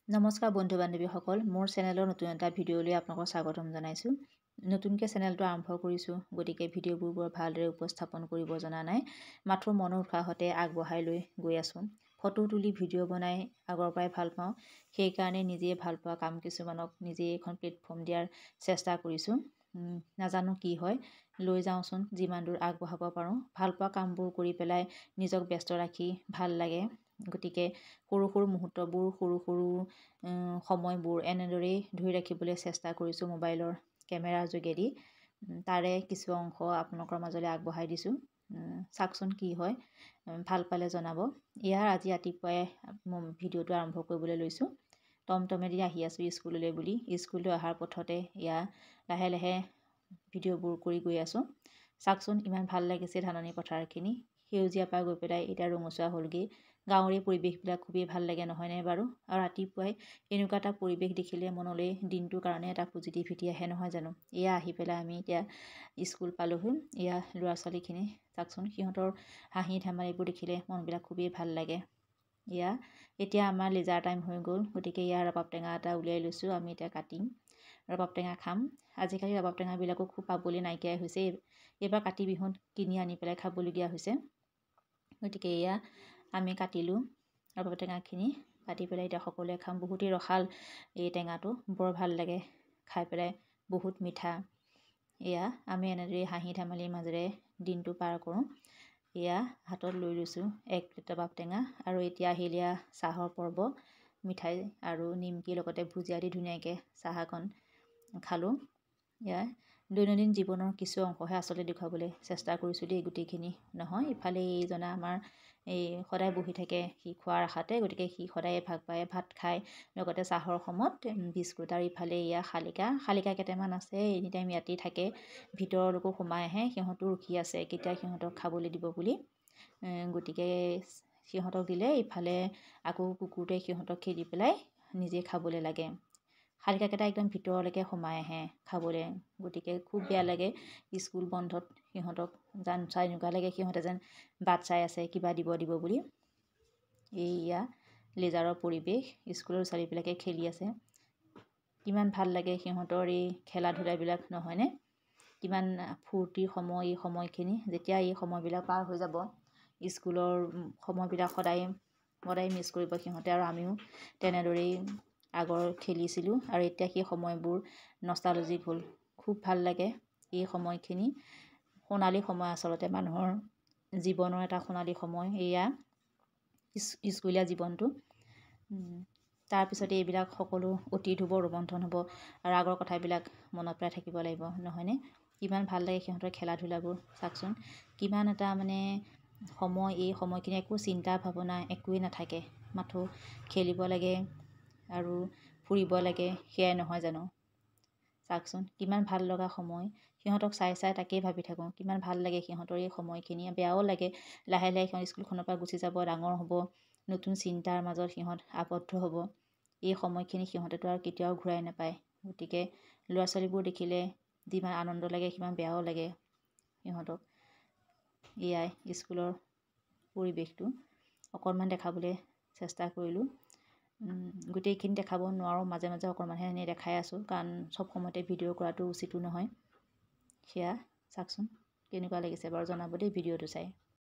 নমস্কাৰ বন্ধু বান্ধৱীসকল, মোৰ চেনেলৰ নতুন এটা ভিডিঅ'লৈ আপোনালোকক স্বাগতম জনাইছোঁ। নতুনকৈ চেনেলটো আৰম্ভ কৰিছোঁ, গতিকে ভিডিঅ'বোৰ বৰ ভালদৰে উপস্থাপন কৰিব জনা নাই। মাথো মনৰ উৎসাহতে আগবঢ়াই লৈ গৈ আছোঁ। ফটো তুলি ভিডিঅ' বনাই আগৰ পৰাই ভাল পাওঁ, সেইকাৰণে নিজেই ভাল পোৱা কাম কিছুমানক নিজেই এখন প্লেটফৰ্ম দিয়াৰ চেষ্টা কৰিছোঁ। নাজানো কি হয়, লৈ যাওঁচোন, যিমান দূৰ আগবঢ়াব পাৰোঁ। ভাল পোৱা কামবোৰ কৰি পেলাই নিজক ব্যস্ত ৰাখি ভাল লাগে। গতিকে সৰু সৰু মুহূৰ্তবোৰ, সৰু সৰু সময়বোৰ এনেদৰেই ধৰি ৰাখিবলৈ চেষ্টা কৰিছোঁ মোবাইলৰ কেমেৰাৰ যোগেদি। তাৰে কিছু অংশ আপোনালোকৰ মাজলৈ আগবঢ়াই দিছোঁ। চাওকচোন কি হয়, ভাল পালে জনাব। আজি ৰাতিপুৱাই ভিডিঅ'টো আৰম্ভ কৰিবলৈ লৈছোঁ। টমটমেদি আহি আছোঁ স্কুললৈ বুলি। স্কুললৈ অহাৰ পথতে লাহে লাহে ভিডিঅ'বোৰ কৰি গৈ আছোঁ। চাওকচোন ইমান ভাল লাগিছে ধাননি পথাৰখিনি। সেউজীয়াৰ পৰা গৈ পেলাই এতিয়া ৰঙচুৱা হ'লগৈ। গাঁৱৰ এই পৰিৱেশবিলাক খুবেই ভাল লাগে, নহয়নে বাৰু? আৰু ৰাতিপুৱাই এনেকুৱা এটা পৰিৱেশ দেখিলে মনলৈ দিনটোৰ কাৰণে এটা পজিটিভিটি আহে, নহয় জানো? আহি পেলাই আমি এতিয়া স্কুল পালোঁহি। ল'ৰা ছোৱালীখিনি চাওকচোন, সিহঁতৰ হাঁহি ধেমালিবোৰ দেখিলে মনবিলাক খুবেই ভাল লাগে। এতিয়া আমাৰ লেজাৰ টাইম হৈ গ'ল, গতিকে ৰবাব টেঙা এটা উলিয়াই লৈছোঁ। আমি এতিয়া কাটিম, ৰবাব টেঙা খাম। আজিকালি ৰবাব টেঙাবিলাকো খুব পাবলৈ নাইকিয়াই হৈছে। এইবাৰ কাতি বিহুত কিনি আনি পেলাই খাবলগীয়া হৈছে। গতিকে আমি কাটিলোঁ ৰবাব টেঙাখিনি। কাটি পেলাই এতিয়া সকলোৱে খাম। বহুতেই ৰসাল এই টেঙাটো, বৰ ভাল লাগে খাই পেলাই, বহুত মিঠা। আমি এনেদৰেই হাঁহি ধেমালিৰ মাজেৰে দিনটো পাৰ কৰোঁ। হাতত লৈ লৈছোঁ 1 প্লেট ৰবাব টেঙা। আৰু এতিয়া আহিলে চাহৰ পৰ্ব। মিঠাই আৰু নিমকিৰ লগতে ভুজিয়া দি ধুনীয়াকৈ চাহ অকণ খালোঁ। দৈনন্দিন জীৱনৰ কিছু অংশহে আচলতে দেখুৱাবলৈ চেষ্টা কৰিছোঁ দেই, গোটেইখিনি নহয়। ইফালে এইজনা আমাৰ সদায় বহি থাকে সি খোৱাৰ আশাতে, গতিকে সি সদায় ভাত খায়, লগতে চাহৰ সময়ত বিস্কুট। আৰু ইফালে শালিকা কেইটামান আছে, এনিটাইম ইয়াতেই থাকে। ভিতৰলৈকো সোমাই আহে, সিহঁতো ৰখি আছে কেতিয়া সিহঁতক খাবলৈ দিব বুলি। গতিকে সিহঁতক দিলে ইফালে আকৌ কুকুৰটোৱে সিহঁতক খেদি পেলাই নিজে খাবলৈ লাগে। শালিকাকেইটা একদম ভিতৰলৈকে সোমাই আহে খাবলৈ। গতিকে খুব বেয়া লাগে স্কুল বন্ধত সিহঁতক চাই, এনেকুৱা লাগে সিহঁতে যেন বাট চাই আছে কিবা দিব বুলি। লেজাৰৰ পৰিৱেশ, স্কুলৰ ছোৱালীবিলাকে খেলি আছে। কিমান ভাল লাগে সিহঁতৰ এই খেলা ধূলাবিলাক, নহয়নে? কিমান ফূৰ্তিৰ সময় এই সময়খিনি। যেতিয়া এই সময়বিলাক পাৰ হৈ যাব, স্কুলৰ সময়বিলাক সদায় মিছ কৰিব সিহঁতে, আৰু আমিও তেনেদৰেই আগৰ খেলিছিলোঁ। আৰু এতিয়া সেই সময়বোৰ নষ্টালজিক হ'ল। খুব ভাল লাগে এই সময়খিনি। সোণালী সময় আচলতে মানুহৰ জীৱনৰ এটা সোণালী সময় স্কুলীয়া জীৱনটো। তাৰপিছতে এইবিলাক সকলো অতীত হ'ব, ৰোমন্থন হ'ব, আৰু আগৰ কথাবিলাক মনত পেলাই থাকিব লাগিব, নহয়নে? কিমান ভাল লাগে সিহঁতৰ খেলা ধূলাবোৰ। চাওকচোন কিমান এটা সময়, এই সময়খিনি একো চিন্তা ভাৱনা একোৱেই নাথাকে। মাথো খেলিব লাগে আৰু ফুৰিব লাগে, সেয়াই নহয় জানো? চাওকচোন কিমান ভাল লগা সময়। সিহঁতক চাই তাকেই ভাবি থাকোঁ, কিমান ভাল লাগে সিহঁতৰ এই সময়খিনি। বেয়াও লাগে, লাহে লাহে সিহঁত স্কুলখনৰ পৰা গুচি যাব, ডাঙৰ হ'ব, নতুন চিন্তাৰ মাজত সিহঁত আবদ্ধ হ'ব। এই সময়খিনি সিহঁতেতো আৰু কেতিয়াও ঘূৰাই নাপায়। গতিকে ল'ৰা ছোৱালীবোৰ দেখিলে যিমান আনন্দ লাগে সিমান বেয়াও লাগে সিহঁতক। স্কুলৰ পৰিৱেশটো অকণমান দেখাবলৈ চেষ্টা কৰিলোঁ। গোটেইখিনি দেখাব নোৱাৰোঁ, মাজে মাজে অকণমানহে এনেই দেখাই আছোঁ, কাৰণ চব সময়তে ভিডিঅ' কৰাটো উচিতো নহয়। চাওকচোন কেনেকুৱা লাগিছে বাৰু, জনাব দেই ভিডিঅ'টো চাই।